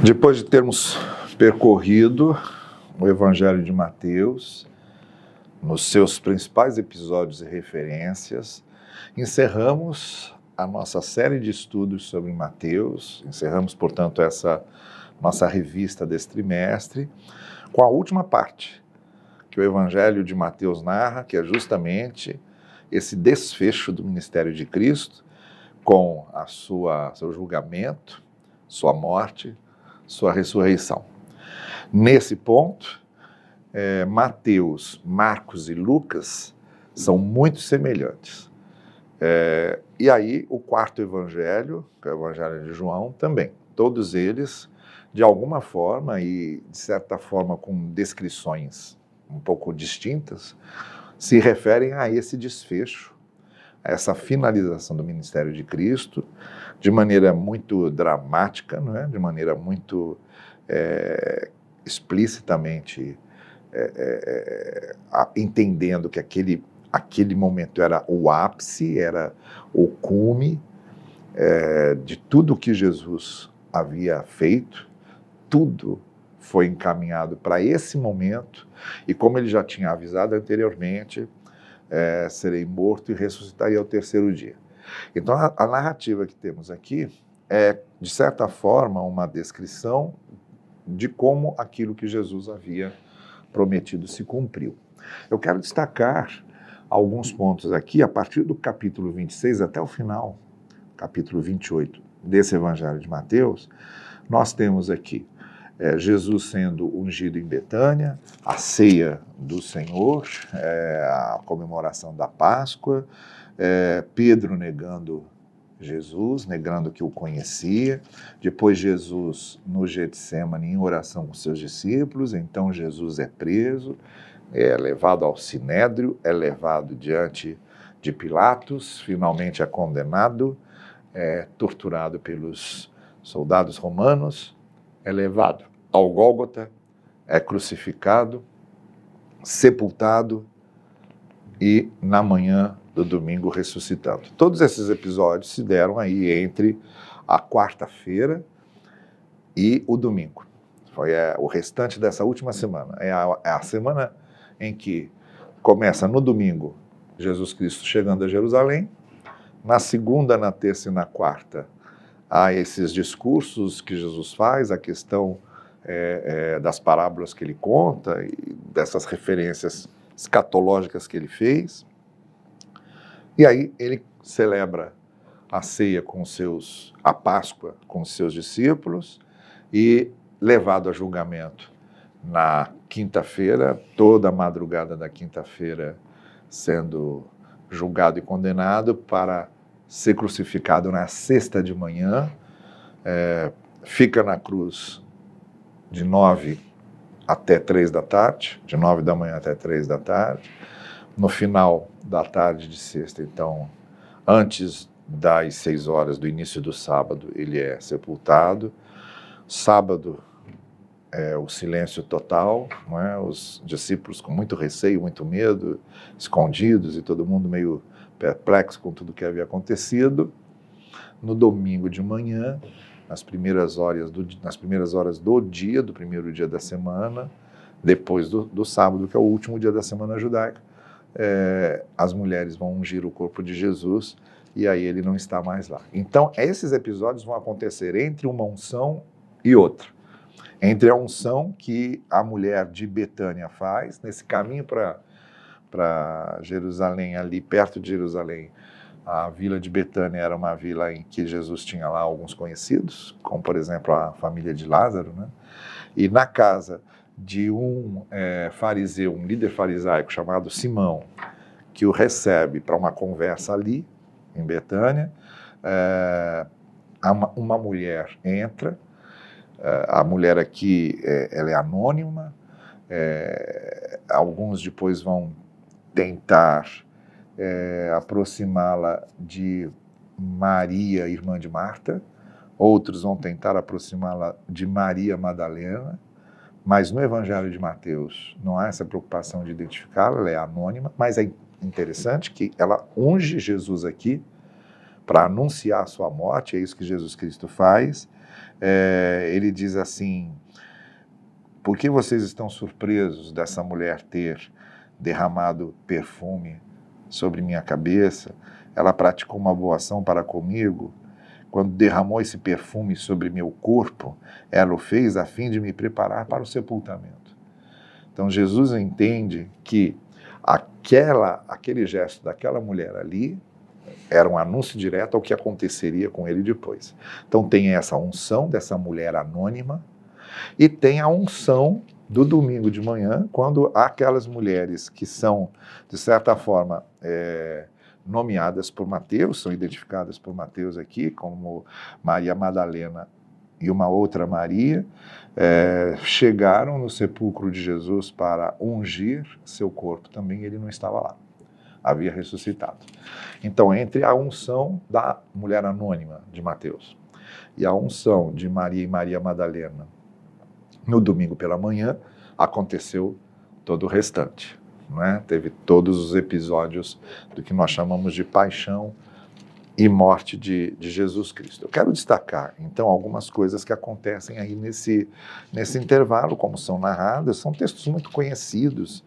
Depois de termos percorrido o Evangelho de Mateus, nos seus principais episódios e referências, encerramos a nossa série de estudos sobre Mateus, encerramos, portanto, essa nossa revista desse trimestre, com a última parte que o Evangelho de Mateus narra, que é justamente esse desfecho do ministério de Cristo, com seu julgamento, sua morte, sua ressurreição. Nesse ponto, Mateus, Marcos e Lucas são muito semelhantes. E aí, o quarto evangelho, que é o evangelho de João, também. Todos eles, de alguma forma e, de certa forma, com descrições um pouco distintas, se referem a esse desfecho, a essa finalização do ministério de Cristo, de maneira muito dramática, não é? De maneira muito explicitamente entendendo que aquele momento era o ápice, era o cume de tudo que Jesus havia feito, tudo foi encaminhado para esse momento, e como ele já tinha avisado anteriormente, serei morto e ressuscitarei ao terceiro dia. Então a narrativa que temos aqui é, de certa forma, uma descrição de como aquilo que Jesus havia prometido se cumpriu. Eu quero destacar alguns pontos aqui, a partir do capítulo 26 até o final, capítulo 28 desse Evangelho de Mateus. Nós temos aqui Jesus sendo ungido em Betânia, a ceia do Senhor, a comemoração da Páscoa, Pedro negando Jesus, negando que o conhecia, depois Jesus no Getsemane em oração com seus discípulos, então Jesus é preso, é levado ao Sinédrio, é levado diante de Pilatos, finalmente é condenado, é torturado pelos soldados romanos, é levado ao Gólgota, é crucificado, sepultado e na manhã do domingo ressuscitado. Todos esses episódios se deram aí entre a quarta-feira e o domingo. Foi o restante dessa última semana. É a semana em que começa no domingo Jesus Cristo chegando a Jerusalém. Na segunda, na terça e na quarta há esses discursos que Jesus faz, a questão das parábolas que ele conta e dessas referências escatológicas que ele fez. E aí ele celebra a ceia a Páscoa com os seus discípulos e levado a julgamento na quinta-feira, toda a madrugada da quinta-feira sendo julgado e condenado para ser crucificado na sexta de manhã, fica na cruz de 9 até 3 da tarde, de 9 da manhã até 3 da tarde, no final da tarde de sexta, então, antes das 6 horas do início do sábado, ele é sepultado. Sábado é o silêncio total, não é? Os discípulos com muito receio, muito medo, escondidos e todo mundo meio perplexo com tudo que havia acontecido. No domingo de manhã, nas primeiras horas do dia, do primeiro dia da semana, depois do sábado, que é o último dia da semana judaica, as mulheres vão ungir o corpo de Jesus e aí ele não está mais lá. Então, esses episódios vão acontecer entre uma unção e outra. Entre a unção que a mulher de Betânia faz, nesse caminho para Jerusalém, ali perto de Jerusalém, a vila de Betânia era uma vila em que Jesus tinha lá alguns conhecidos, como, por exemplo, a família de Lázaro, né? E na casa de um fariseu, um líder farisaico chamado Simão, que o recebe para uma conversa ali, em Betânia, uma mulher entra. A mulher aqui, ela é anônima, alguns depois vão tentar aproximá-la de Maria, irmã de Marta, outros vão tentar aproximá-la de Maria Madalena, mas no Evangelho de Mateus não há essa preocupação de identificá-la, ela é anônima, mas é interessante que ela unge Jesus aqui para anunciar a sua morte, é isso que Jesus Cristo faz, ele diz assim: por que vocês estão surpresos dessa mulher ter derramado perfume sobre minha cabeça? Ela praticou uma boa ação para comigo. Quando derramou esse perfume sobre meu corpo, ela o fez a fim de me preparar para o sepultamento. Então Jesus entende que aquele gesto daquela mulher ali era um anúncio direto ao que aconteceria com ele depois. Então tem essa unção dessa mulher anônima e tem a unção do domingo de manhã, quando aquelas mulheres que são, de certa forma, nomeadas por Mateus, são identificadas por Mateus aqui, como Maria Madalena e uma outra Maria, chegaram no sepulcro de Jesus para ungir seu corpo. Também ele não estava lá, havia ressuscitado. Então, entre a unção da mulher anônima de Mateus e a unção de Maria e Maria Madalena no domingo pela manhã, aconteceu todo o restante. Teve todos os episódios do que nós chamamos de paixão e morte de Jesus Cristo. Eu quero destacar, então, algumas coisas que acontecem aí nesse intervalo, como são narradas. São textos muito conhecidos,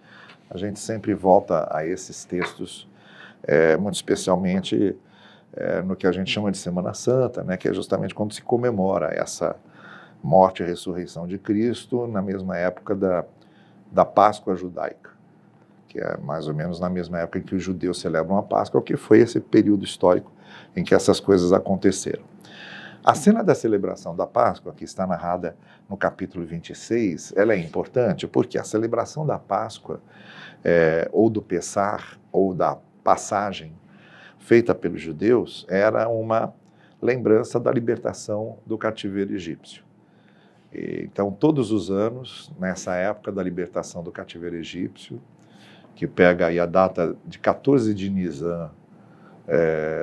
a gente sempre volta a esses textos, muito especialmente no que a gente chama de Semana Santa, que é justamente quando se comemora essa morte e ressurreição de Cristo, na mesma época da Páscoa judaica, que é mais ou menos na mesma época em que os judeus celebram a Páscoa, que foi esse período histórico em que essas coisas aconteceram. A cena da celebração da Páscoa, que está narrada no capítulo 26, ela é importante porque a celebração da Páscoa, ou do Pessar, ou da passagem feita pelos judeus, era uma lembrança da libertação do cativeiro egípcio. Então, todos os anos, nessa época da libertação do cativeiro egípcio, que pega aí a data de 14 de Nisan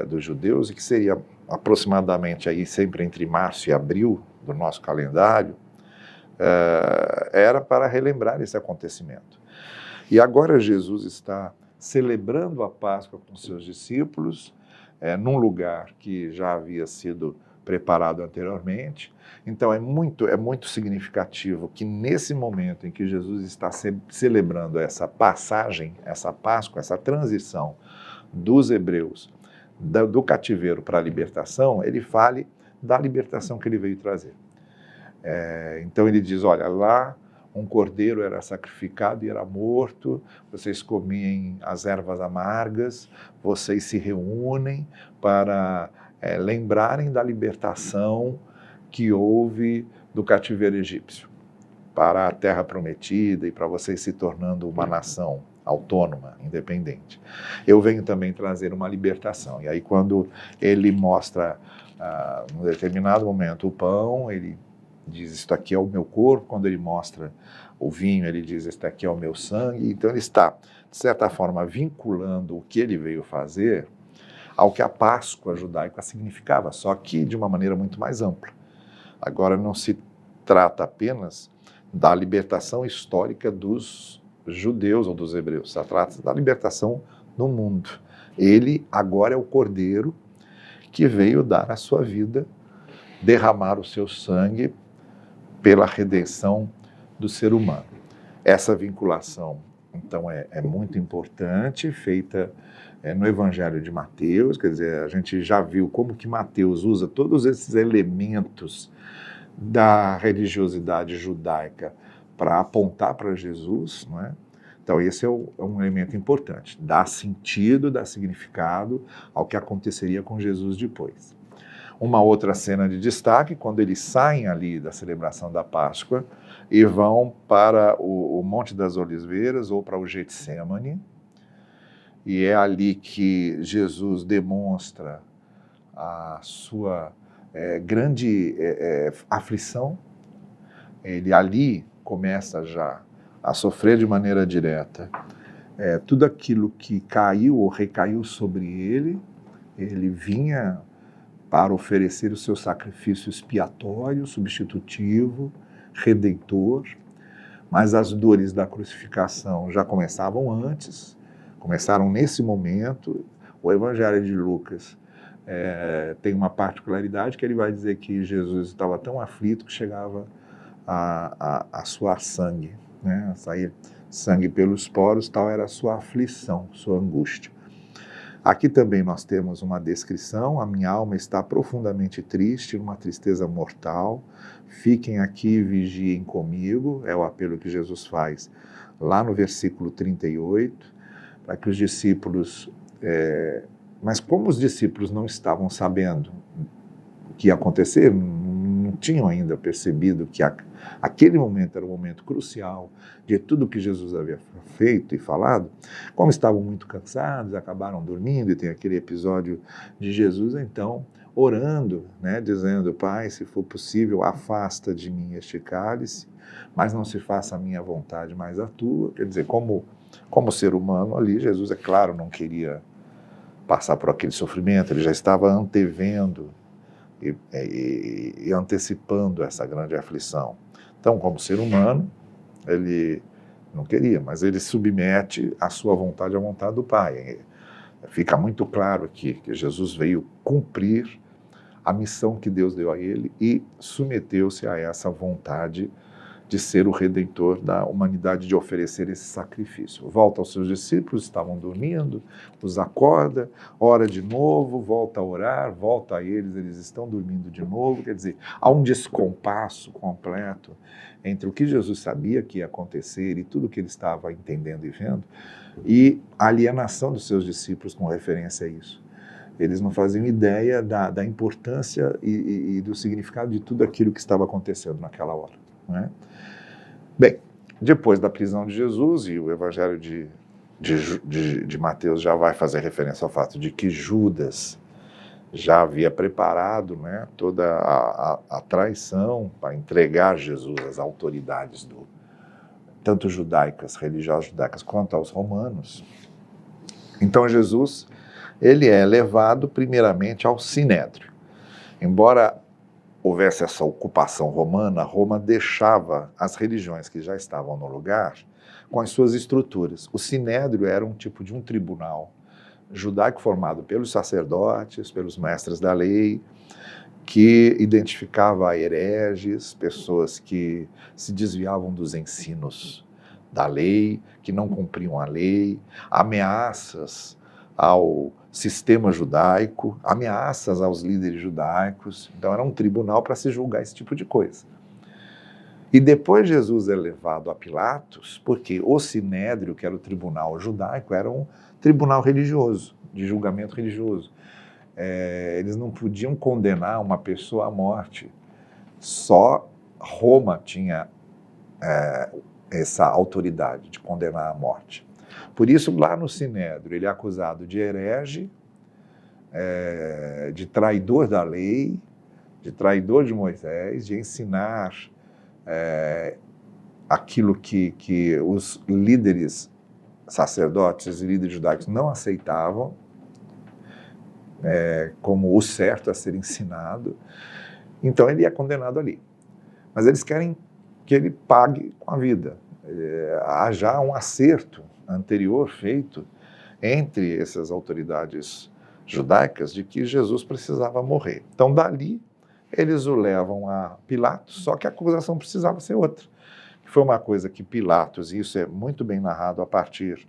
dos judeus, e que seria aproximadamente aí sempre entre março e abril do nosso calendário, era para relembrar esse acontecimento. E agora Jesus está celebrando a Páscoa com seus discípulos, num lugar que já havia sido preparado anteriormente. Então é muito significativo que nesse momento em que Jesus está celebrando essa passagem, essa Páscoa, essa transição dos hebreus do cativeiro para a libertação, ele fale da libertação que ele veio trazer. Então ele diz: olha, lá um cordeiro era sacrificado e era morto, vocês comem as ervas amargas, vocês se reúnem para lembrarem da libertação que houve do cativeiro egípcio para a terra prometida e para vocês se tornando uma nação autônoma, independente. Eu venho também trazer uma libertação. E aí quando ele mostra, num determinado momento, o pão, ele diz: isto aqui é o meu corpo. Quando ele mostra o vinho, ele diz: isto aqui é o meu sangue. Então ele está, de certa forma, vinculando o que ele veio fazer ao que a Páscoa judaica significava, só que de uma maneira muito mais ampla. Agora não se trata apenas da libertação histórica dos judeus ou dos hebreus, se trata da libertação no mundo. Ele agora é o cordeiro que veio dar a sua vida, derramar o seu sangue pela redenção do ser humano. Essa vinculação, então, é muito importante, feita no Evangelho de Mateus. Quer dizer, a gente já viu como que Mateus usa todos esses elementos da religiosidade judaica para apontar para Jesus, não é? Então esse é um elemento importante, dá sentido, dá significado ao que aconteceria com Jesus depois. Uma outra cena de destaque, quando eles saem ali da celebração da Páscoa e vão para o Monte das Oliveiras ou para o Getsêmani, e é ali que Jesus demonstra a sua grande aflição. Ele ali começa já a sofrer de maneira direta tudo aquilo que caiu ou recaiu sobre ele. Ele vinha para oferecer o seu sacrifício expiatório, substitutivo, redentor, mas as dores da crucificação já começaram nesse momento. O Evangelho de Lucas tem uma particularidade que ele vai dizer que Jesus estava tão aflito que chegava a suar sangue, né? A sair sangue pelos poros, tal era a sua aflição, sua angústia. Aqui também nós temos uma descrição: a minha alma está profundamente triste, numa tristeza mortal, fiquem aqui e vigiem comigo, é o apelo que Jesus faz lá no versículo 38, para que os discípulos... Mas como os discípulos não estavam sabendo o que ia acontecer, não tinham ainda percebido que aquele momento era um momento crucial de tudo que Jesus havia feito e falado, como estavam muito cansados, acabaram dormindo, e tem aquele episódio de Jesus, então, orando, né, dizendo: Pai, se for possível, afasta de mim este cálice, mas não se faça a minha vontade, mas a tua. Quer dizer, como ser humano ali, Jesus, é claro, não queria passar por aquele sofrimento, ele já estava antevendo e antecipando essa grande aflição. Então, como ser humano, ele não queria, mas ele submete a sua vontade à vontade do Pai. Fica muito claro aqui que Jesus veio cumprir a missão que Deus deu a ele e submeteu-se a essa vontade de ser o Redentor da humanidade, de oferecer esse sacrifício. Volta aos seus discípulos, estavam dormindo, os acorda, ora de novo, volta a orar, volta a eles, eles estão dormindo de novo. Quer dizer, há um descompasso completo entre o que Jesus sabia que ia acontecer e tudo que ele estava entendendo e vendo, e a alienação dos seus discípulos com referência a isso. Eles não faziam ideia da importância e do significado de tudo aquilo que estava acontecendo naquela hora, não é? Bem, depois da prisão de Jesus, e o Evangelho de Mateus já vai fazer referência ao fato de que Judas já havia preparado, né, toda a traição para entregar Jesus às autoridades tanto judaicas, religiosas judaicas, quanto aos romanos. Então Jesus, ele é levado primeiramente ao Sinédrio. Embora houvesse essa ocupação romana, Roma deixava as religiões que já estavam no lugar com as suas estruturas. O Sinédrio era um tipo de um tribunal judaico formado pelos sacerdotes, pelos mestres da lei, que identificava hereges, pessoas que se desviavam dos ensinos da lei, que não cumpriam a lei, ameaças ao sistema judaico, ameaças aos líderes judaicos. Então era um tribunal para se julgar esse tipo de coisa. E depois Jesus é levado a Pilatos, porque o Sinédrio, que era o tribunal judaico, era um tribunal religioso, de julgamento religioso. Eles não podiam condenar uma pessoa à morte. Só Roma tinha essa autoridade de condenar à morte. Por isso, lá no Sinédrio, ele é acusado de herege, de traidor da lei, de traidor de Moisés, de ensinar aquilo que os líderes sacerdotes e líderes judaicos não aceitavam como o certo a ser ensinado. Então ele é condenado ali. Mas eles querem que ele pague com a vida. Há já um acerto anterior feito entre essas autoridades judaicas de que Jesus precisava morrer. Então, dali, eles o levam a Pilatos, só que a acusação precisava ser outra. Foi uma coisa que Pilatos, e isso é muito bem narrado a partir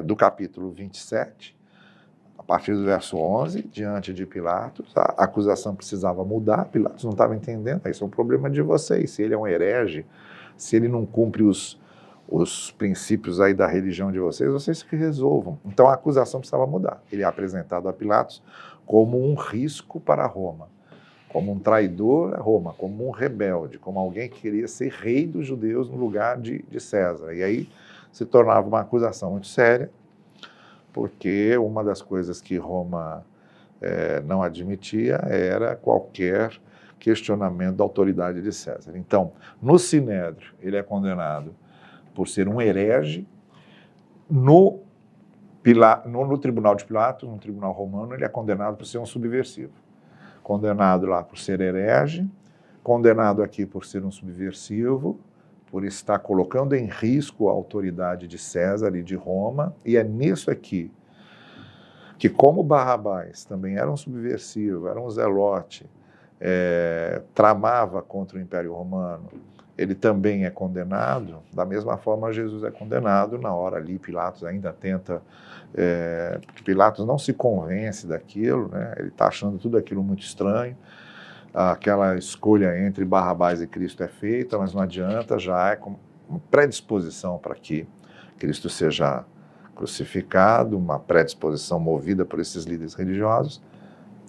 do capítulo 27, a partir do verso 11, diante de Pilatos, a acusação precisava mudar, Pilatos não estava entendendo, isso é um problema de vocês, se ele é um herege, se ele não cumpre os princípios aí da religião de vocês que resolvam. Então a acusação precisava mudar. Ele é apresentado a Pilatos como um risco para Roma, como um traidor a Roma, como um rebelde, como alguém que queria ser rei dos judeus no lugar de César. E aí se tornava uma acusação muito séria, porque uma das coisas que Roma não admitia era qualquer questionamento da autoridade de César. Então, no Sinédrio, ele é condenado por ser um herege. No tribunal de Pilatos, no tribunal romano, ele é condenado por ser um subversivo. Condenado lá por ser herege, condenado aqui por ser um subversivo, por estar colocando em risco a autoridade de César e de Roma, e é nisso aqui que como Barrabás também era um subversivo, era um zelote, tramava contra o Império Romano, ele também é condenado, da mesma forma Jesus é condenado. Na hora ali Pilatos ainda tenta, Pilatos não se convence daquilo, né? Ele está achando tudo aquilo muito estranho, aquela escolha entre Barrabás e Cristo é feita, mas não adianta, já é com uma predisposição para que Cristo seja crucificado, uma predisposição movida por esses líderes religiosos,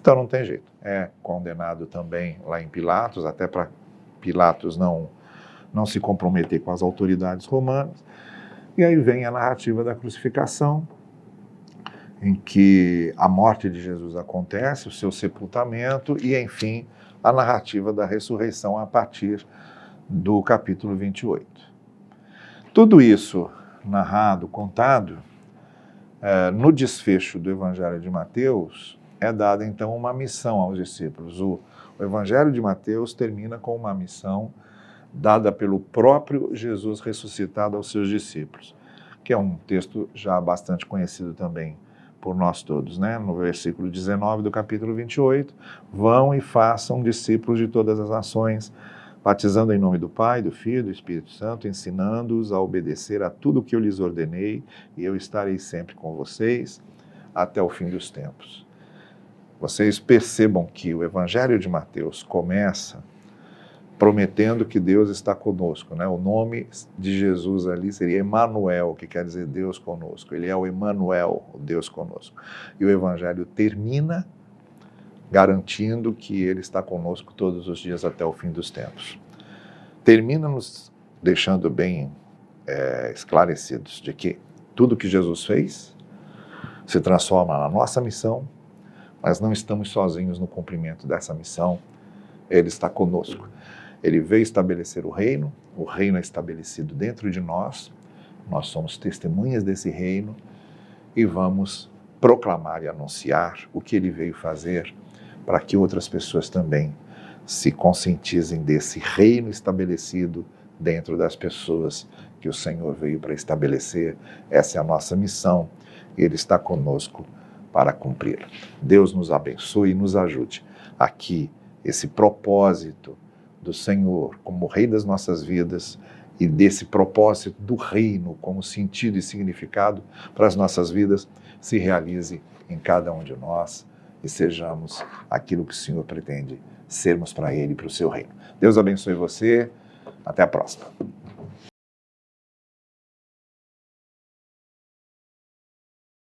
então não tem jeito. É condenado também lá em Pilatos, até para Pilatos não se comprometer com as autoridades romanas. E aí vem a narrativa da crucificação, em que a morte de Jesus acontece, o seu sepultamento e, enfim, a narrativa da ressurreição a partir do capítulo 28. Tudo isso narrado, contado, no desfecho do Evangelho de Mateus, é dada então uma missão aos discípulos. O Evangelho de Mateus termina com uma missão dada pelo próprio Jesus ressuscitado aos seus discípulos, que é um texto já bastante conhecido também por nós todos, né? No versículo 19 do capítulo 28, vão e façam discípulos de todas as nações, batizando em nome do Pai, do Filho e do Espírito Santo, ensinando-os a obedecer a tudo o que eu lhes ordenei, e eu estarei sempre com vocês até o fim dos tempos. Vocês percebam que o Evangelho de Mateus começa prometendo que Deus está conosco, né? O nome de Jesus ali seria Emanuel, que quer dizer Deus conosco. Ele é o Emanuel, o Deus conosco. E o Evangelho termina garantindo que Ele está conosco todos os dias até o fim dos tempos. Termina nos deixando bem esclarecidos de que tudo que Jesus fez se transforma na nossa missão, mas não estamos sozinhos no cumprimento dessa missão. Ele está conosco. Ele veio estabelecer o reino é estabelecido dentro de nós somos testemunhas desse reino e vamos proclamar e anunciar o que Ele veio fazer para que outras pessoas também se conscientizem desse reino estabelecido dentro das pessoas que o Senhor veio para estabelecer. Essa é a nossa missão e Ele está conosco para cumprir. Deus nos abençoe e nos ajude a que esse propósito do Senhor como Rei das nossas vidas e desse propósito do reino como sentido e significado para as nossas vidas se realize em cada um de nós e sejamos aquilo que o Senhor pretende sermos para Ele e para o seu reino. Deus abençoe você. Até a próxima.